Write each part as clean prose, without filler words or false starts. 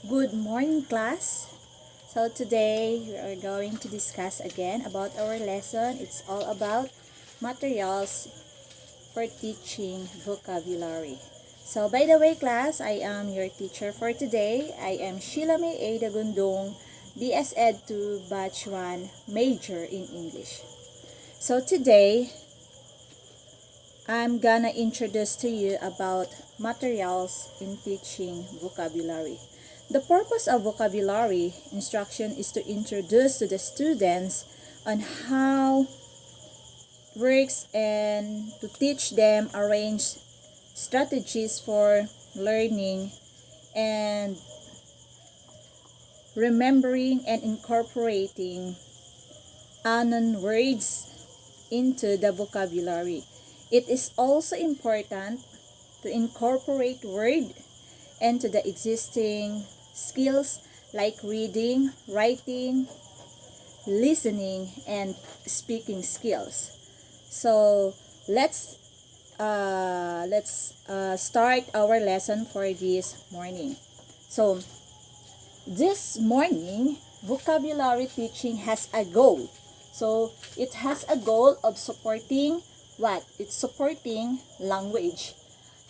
Good morning, class. So today we are going to discuss again about our lesson. It's all about materials for teaching vocabulary. So by the way, class, I am your teacher for today. I am Sheila May A. Dagundong, BS Ed 2 Batch 1, Major in English. So today, I'm gonna introduce to you about materials in teaching vocabulary. The purpose of vocabulary instruction is to introduce to the students on how works and to teach them arrange strategies for learning and remembering and incorporating unknown words into the vocabulary. It is also important to incorporate word into the existing skills like reading, writing, listening, and speaking skills. So let's start our lesson for this morning. So this morning, vocabulary teaching has a goal. So it has a goal of supporting what? It's supporting language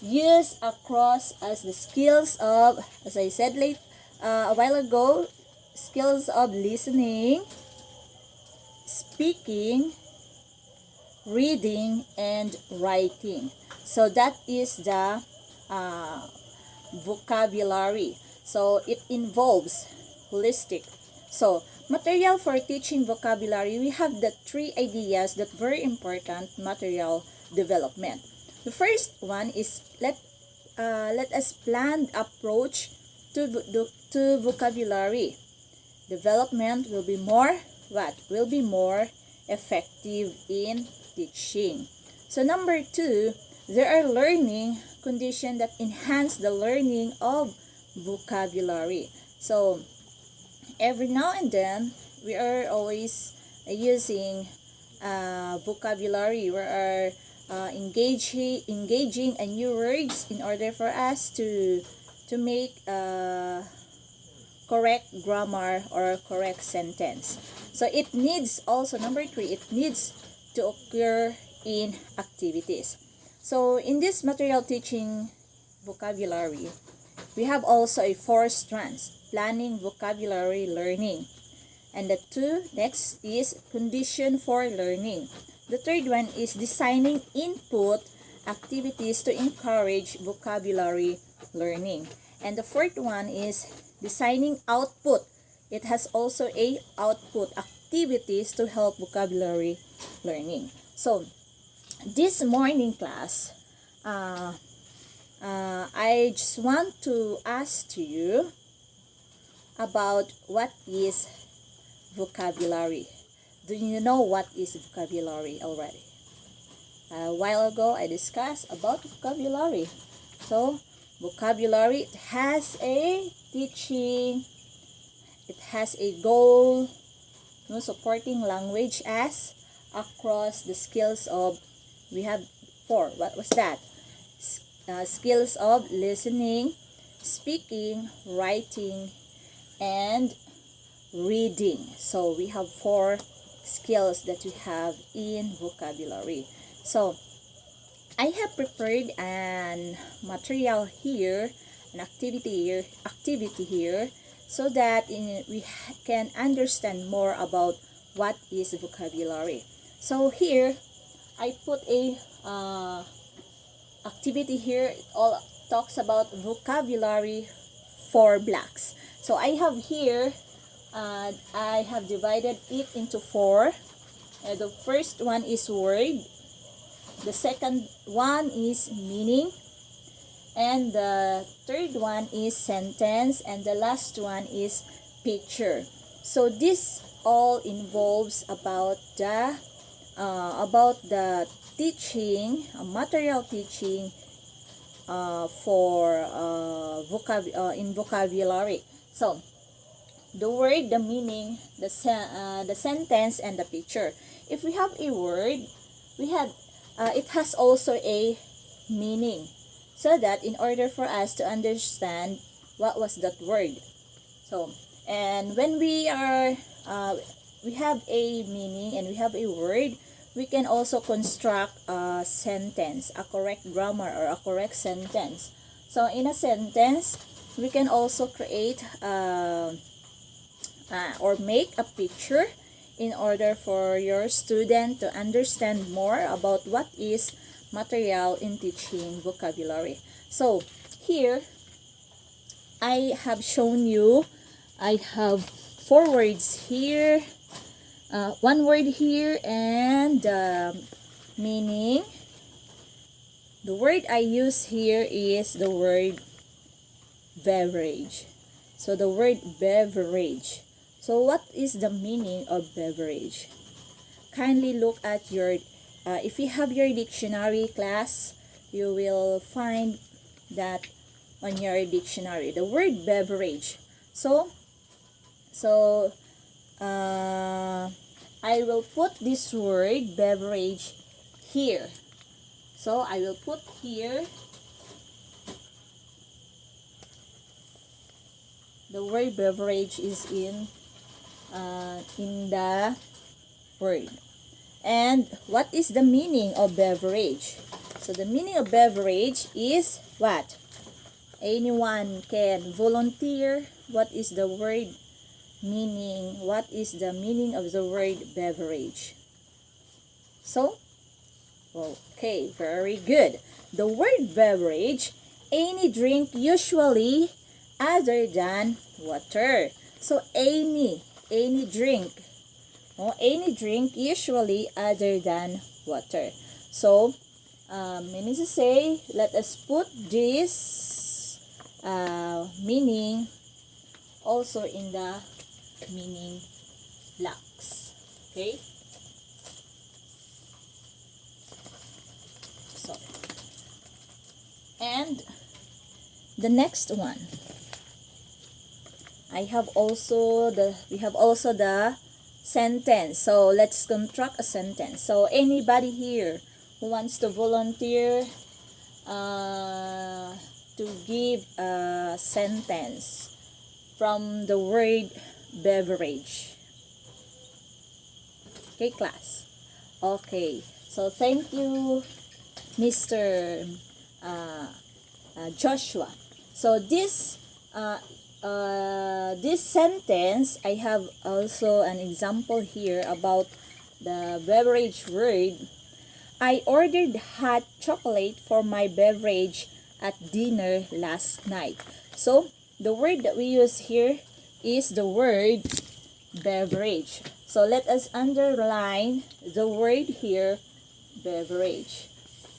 used across as the skills of, as I said a while ago, skills of listening, speaking, reading, and writing. So that is the vocabulary. So it involves holistic. So material for teaching vocabulary, we have the three ideas that very important material development. The first one is let us plan approach to vocabulary development will be more effective in teaching. So number two, there are learning conditions that enhance the learning of vocabulary. So every now and then we are always using vocabulary. We are engaging in new words in order for us to make correct grammar or correct sentence. So it needs also, number three, it needs to occur in activities. So in this material teaching vocabulary, we have also a four strands: planning vocabulary learning. And the two next is condition for learning. The third one is designing input activities to encourage vocabulary learning. And the fourth one is designing output. It has also a output activities to help vocabulary learning. So this morning class, I just want to ask to you about what is vocabulary. Do you know what is vocabulary already? A while ago I discussed about vocabulary. So vocabulary, it has a teaching, it has a goal, supporting language as across the skills of, we have four. What was that? Skills of listening, speaking, writing, and reading. So we have four skills that we have in vocabulary. So I have prepared an material here, an activity here, so that we can understand more about what is vocabulary. So here I put a activity here. It all talks about vocabulary for blocks. So I have here, I have divided it into four. The first one is word. The second one is meaning. And the third one is sentence. And the last one is picture. So this all involves about the teaching, material teaching for in vocabulary. So the word, the meaning, the sentence, and the picture. If we have a word, it has also a meaning, so that in order for us to understand what was that word, So, and when we are, we have a meaning and we have a word, we can also construct a sentence, a correct grammar or a correct sentence. So, in a sentence, we can also create or make a picture in order for your student to understand more about what is material in teaching vocabulary. So, here, I have shown you, I have 4 words here, 1 word here, and meaning. The word I use here is the word beverage. So the word beverage. So what is the meaning of beverage? Kindly look at your, if you have your dictionary class, you will find that on your dictionary, the word beverage. So I will put this word beverage here. So I will put here the word beverage is in the word. And what is the meaning of beverage? So the meaning of beverage is what? Anyone can volunteer. What is the word meaning? What is the meaning of the word beverage? So, okay, very good. The word beverage, any drink usually other than water. So any drink. Any drink usually other than water. So, meaning to say, let us put this meaning also in the meaning blocks. Okay? So, and the next one, we have also the sentence. So let's construct a sentence. So anybody here who wants to volunteer to give a sentence from the word beverage? Okay, class. Okay, so thank you, Mr. Joshua. So this sentence, I have also an example here about the beverage word. I ordered hot chocolate for my beverage at dinner last night. So the word that we use here is the word beverage. So let us underline the word here, beverage.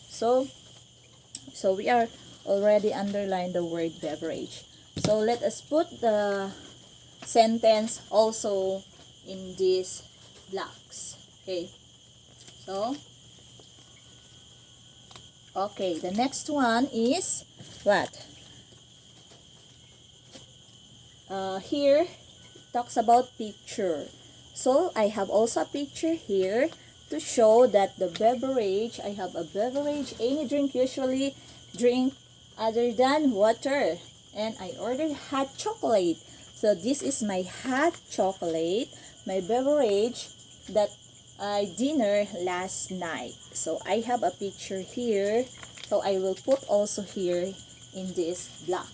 So we are already underlined the word beverage. So let us put the sentence also in these blocks. Okay. So, okay, the next one is what? Here talks about picture. So I have also a picture here to show that the beverage, I have a beverage, any drink usually drink other than water. And I ordered hot chocolate. So this is my hot chocolate, my beverage that I dinner last night. So I have a picture here. So I will put also here in this block.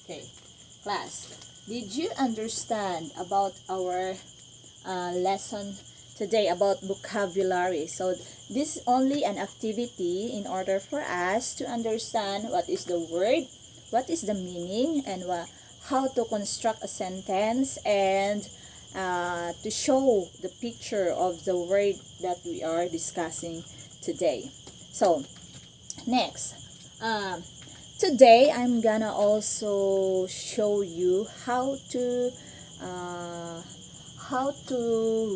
Okay, class, did you understand about our lesson today about vocabulary? So this is only an activity in order for us to understand what is the word, what is the meaning, and how to construct a sentence, and to show the picture of the word that we are discussing today. So next, today I'm gonna also show you how to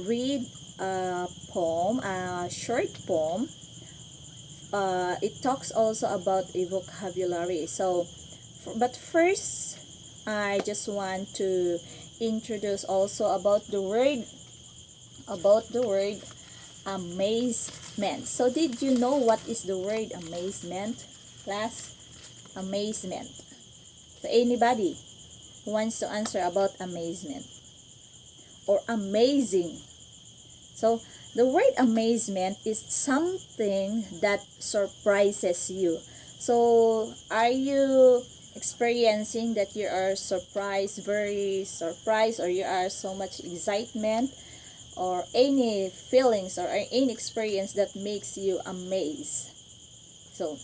read a poem, a short poem. It talks also about a vocabulary. So but first, I just want to introduce also about the word amazement. So did you know what is the word amazement, class? Amazement. So anybody? who wants to answer about amazement or amazing? So the word amazement is something that surprises you. So are you experiencing that you are surprised, very surprised, or you are so much excitement, or any feelings or any experience that makes you amazed? So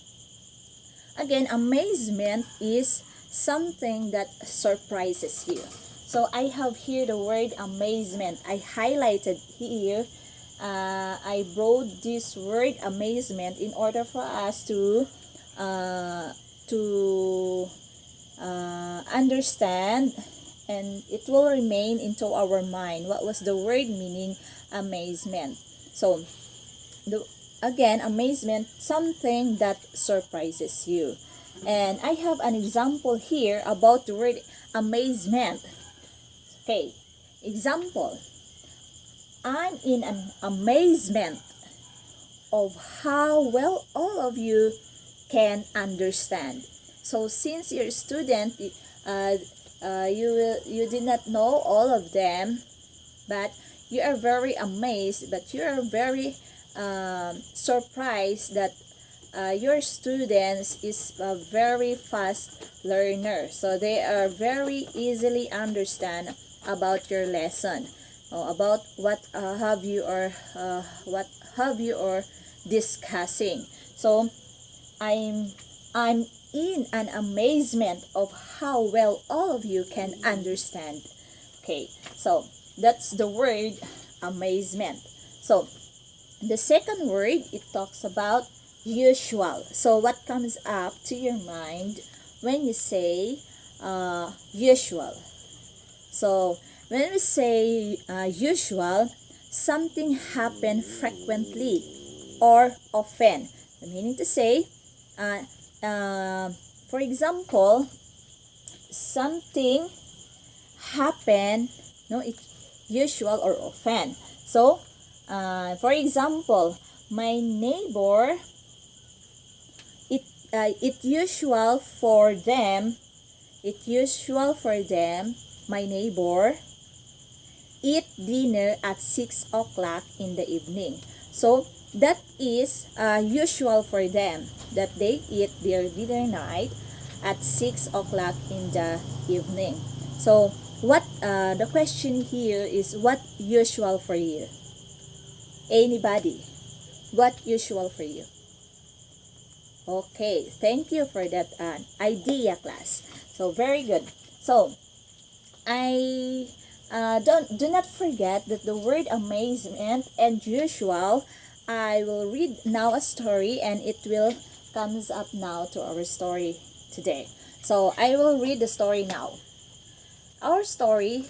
again, amazement is something that surprises you. So I have here the word amazement. I highlighted here. I brought this word amazement in order for us to understand, and it will remain into our mind what was the word meaning amazement. So again, amazement, something that surprises you. And I have an example here about the word amazement. Okay, example. I'm in an amazement of how well all of you can understand. So since you're a student, you did not know all of them, but you are very amazed, but you are very surprised that your students is a very fast learner. So they are very easily understand about your lesson, about what have you are discussing. So I'm in an amazement of how well all of you can understand. Okay, so that's the word amazement. So the second word, it talks about usual. So what comes up to your mind when you say usual? So when we say usual, something happen frequently or often. Meaning to say, for example, something happen, no, it's usual or often. So for example, my neighbor, it usual for them, my neighbor eat dinner at 6 o'clock in the evening. So that is usual for them, that they eat their dinner night at 6 o'clock in the evening. So what the question here is, what usual for you? Anybody? What usual for you? Okay, thank you for that idea, class. So very good. So I do not forget that the word amazement and usual. I will read now a story, and it will comes up now to our story today. So I will read the story now. Our story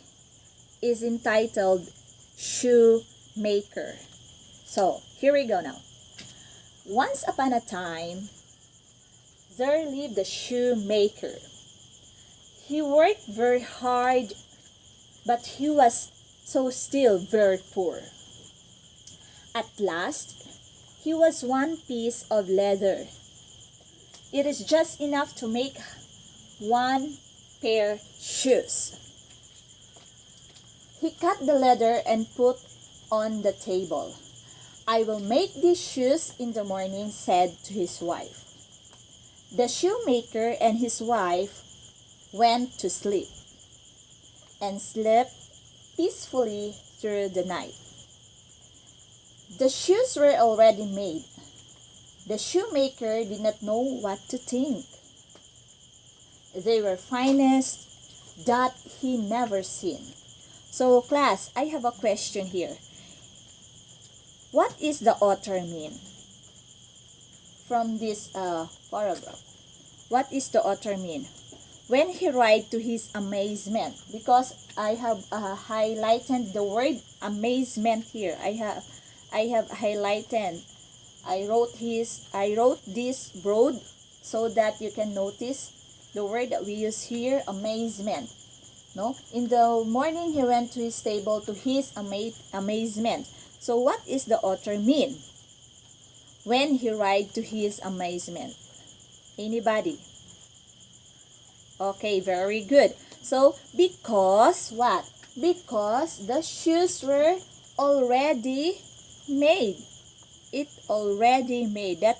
is entitled Shoemaker. So here we go now. Once upon a time, there lived a shoemaker. He worked very hard, but he was so still very poor. At last, he was one piece of leather. It is just enough to make one pair shoes. He cut the leather and put on the table. I will make these shoes in the morning, said to his wife. The shoemaker and his wife went to sleep and slept peacefully through the night. The shoes were already made. The shoemaker did not know what to think. They were finest that he never seen. So class, I have a question here. What is the author mean from this paragraph? What is the author mean when he write to his amazement? Because I have highlighted the word amazement here. I have highlighted. I wrote this broad so that you can notice the word that we use here, amazement. No, in the morning he went to his stable to his amazement. So what is the author mean when he write to his amazement? Anybody? Okay, very good. So, because what? Because the shoes were already made. It already made. That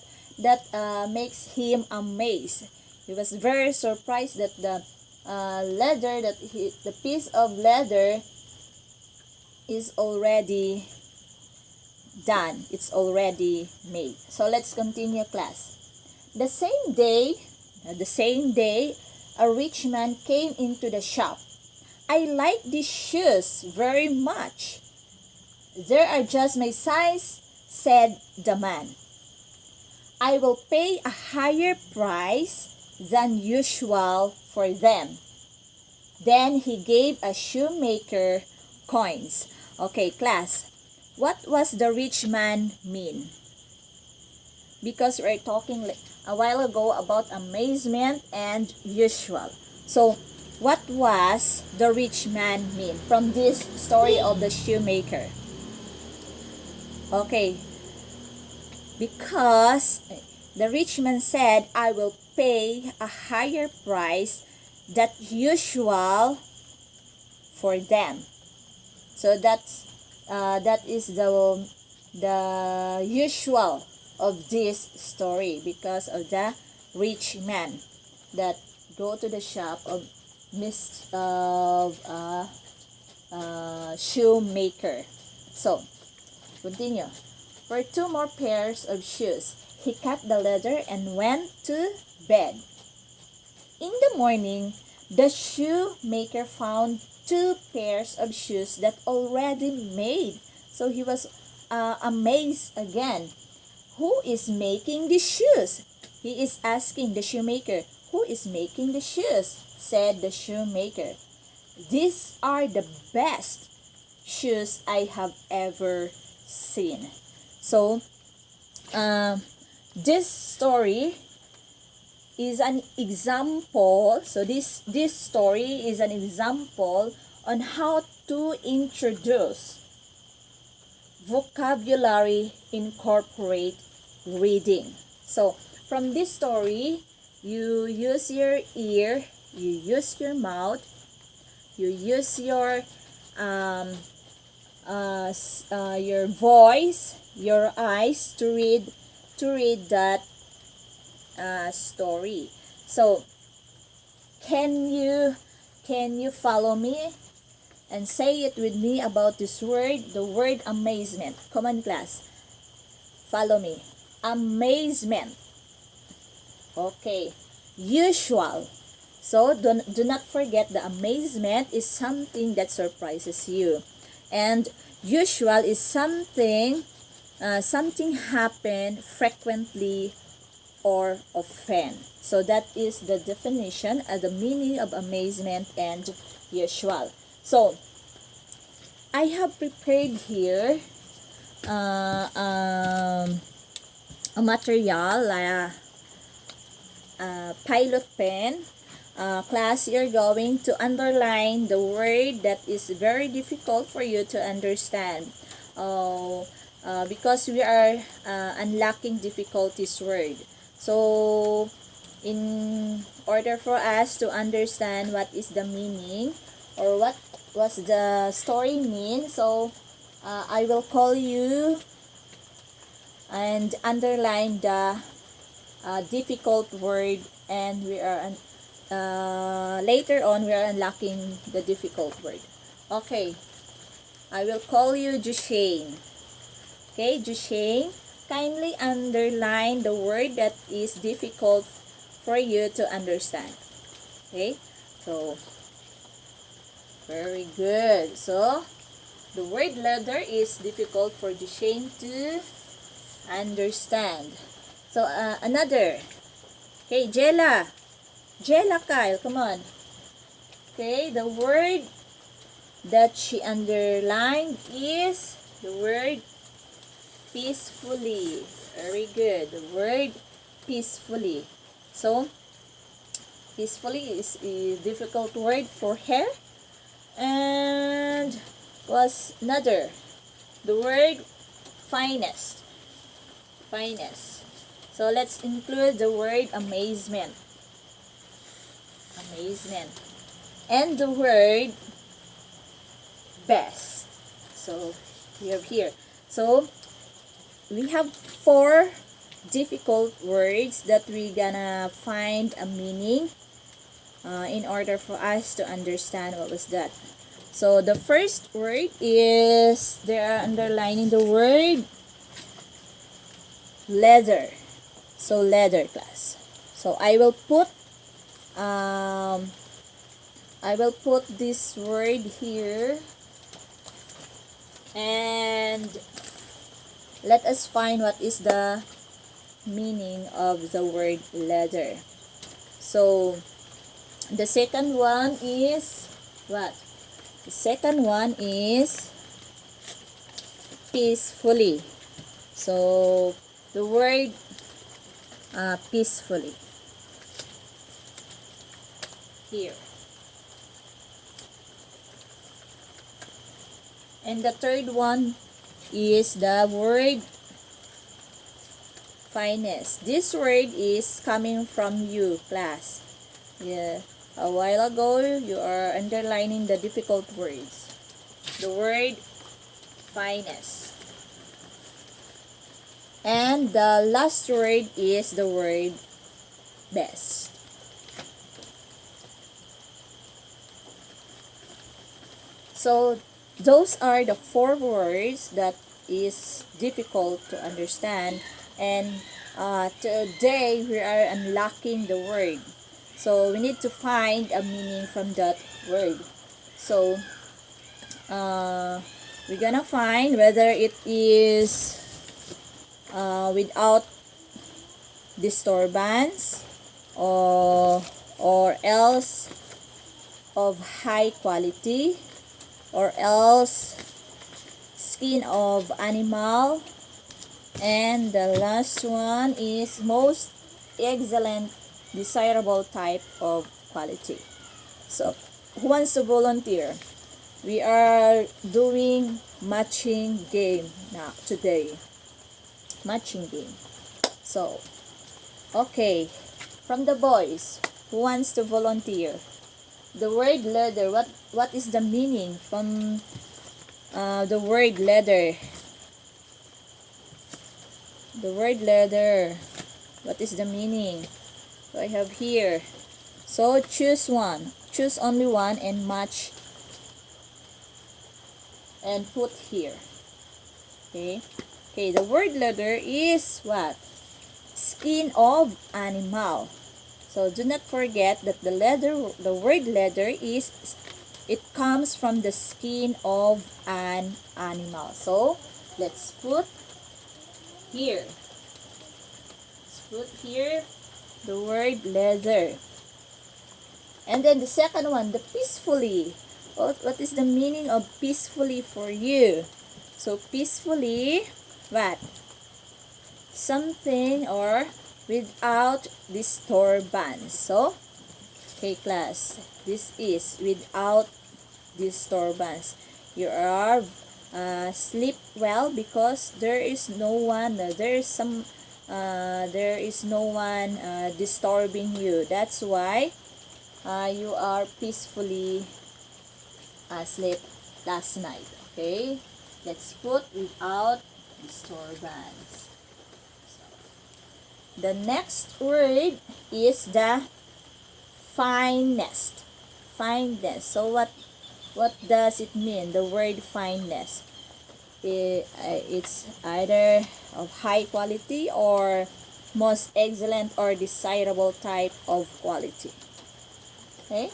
makes him amazed. He was very surprised that the the piece of leather is already done. It's already made. So let's continue, class. The same day, a rich man came into the shop. I like these shoes very much. They are just my size, said the man. I will pay a higher price than usual for them. Then he gave a shoemaker coins. Okay, class. What was the rich man mean? Because we're talking a while ago about amazement and usual. So, what was the rich man mean from this story of the shoemaker? Okay, because the rich man said, I will pay a higher price than usual for them. So that is the usual of this story, because of the rich man that go to the shop of shoemaker. So continue. For 2 more pairs of shoes, he cut the leather and went to bed. In the morning, the shoemaker found 2 pairs of shoes that already made. So he was amazed again. Who is making the shoes? He is asking the shoemaker, who is making the shoes? Said the shoemaker. These are the best shoes I have ever seen. So, this story is an example. So this story is an example on how to introduce vocabulary incorporate reading. So from this story, you use your ear, you use your mouth, you use your voice, your eyes to read that story. So can you follow me and say it with me about this word, the word amazement? Come on, class, follow me. Amazement. Okay. Usual. So do not forget, the amazement is something that surprises you, and usual is something happen frequently or often. So that is the definition and the meaning of amazement and usual. So I have prepared here a material, pilot pen. Class, you're going to underline the word that is very difficult for you to understand, because we are unlocking difficulties word. So in order for us to understand what is the meaning or what was the story mean, so I will call you and underline the difficult word, and we are later on we are unlocking the difficult word. Okay, I will call you Jushane. Okay, Jushane, kindly underline the word that is difficult for you to understand. Okay, so very good. So the word leather is difficult for Jushane to understand. So another. Okay, Jella Kyle, come on. Okay, the word that she underlined is the word peacefully. Very good. The word peacefully. So peacefully is a difficult word for her. And was another, the word finest. So let's include the word amazement. and the word best. So we have here. So we have 4 difficult words that we gonna find a meaning in order for us to understand what was that. So the first word is, they are underlining the word leather. So leather, class. So I will put this word here, and let us find what is the meaning of the word leather. So the second one is what? The second one is peacefully. So the word peacefully here. And the third one is the word finest. This word is coming from you, class. Yeah, a while ago you are underlining the difficult words. The word finest. And the last word is the word best. So those are the 4 words that is difficult to understand, and today we are unlocking the word. So we need to find a meaning from that word. So we're gonna find whether it is without disturbance, or else of high quality, or else skin of animal, and the last one is most excellent desirable type of quality. So who wants to volunteer? We are doing matching game now today. Matching game. So okay, from the boys, who wants to volunteer? The word leather, what is the meaning from the word leather? The word leather, what is the meaning? So I have here. So choose one. Choose only one and match and put here. Okay. Okay, the word leather is what? Skin of animal. So do not forget that the word leather is, it comes from the skin of an animal. So let's put here. Let's put here the word leather. And then the second one, the peacefully. What is the meaning of peacefully for you? So peacefully, what? Something or without disturbance. So, okay class, this is without disturbance. You are sleep well because there is no one, there is no one disturbing you. That's why you are peacefully asleep last night. Okay, let's put without disturbance. The next word is the finest. Fineness. So what does it mean? The word fineness. It's either of high quality or most excellent or desirable type of quality. Okay?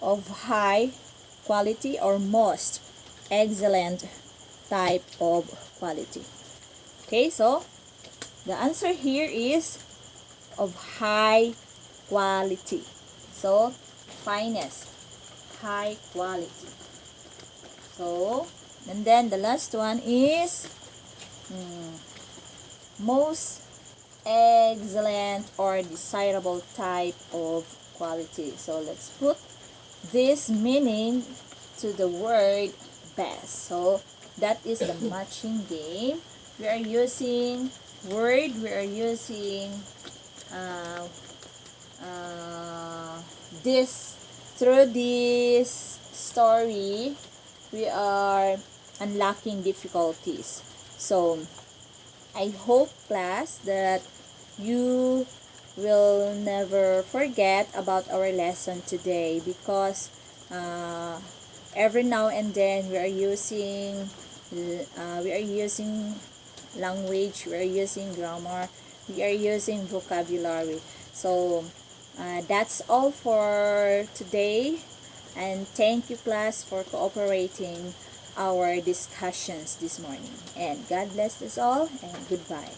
Of high quality or most excellent type of quality. Okay, so the answer here is of high quality. So, finest, high quality. So, and then the last one is most excellent or desirable type of quality. So, let's put this meaning to the word best. So, that is the matching game. We are using word, we are using this through this story, we are unlocking difficulties. So, I hope, class, that you will never forget about our lesson today, because every now and then we are using language, we are using grammar, we are using vocabulary. So that's all for today, and thank you, class, for cooperating our discussions this morning, and God bless us all, and goodbye.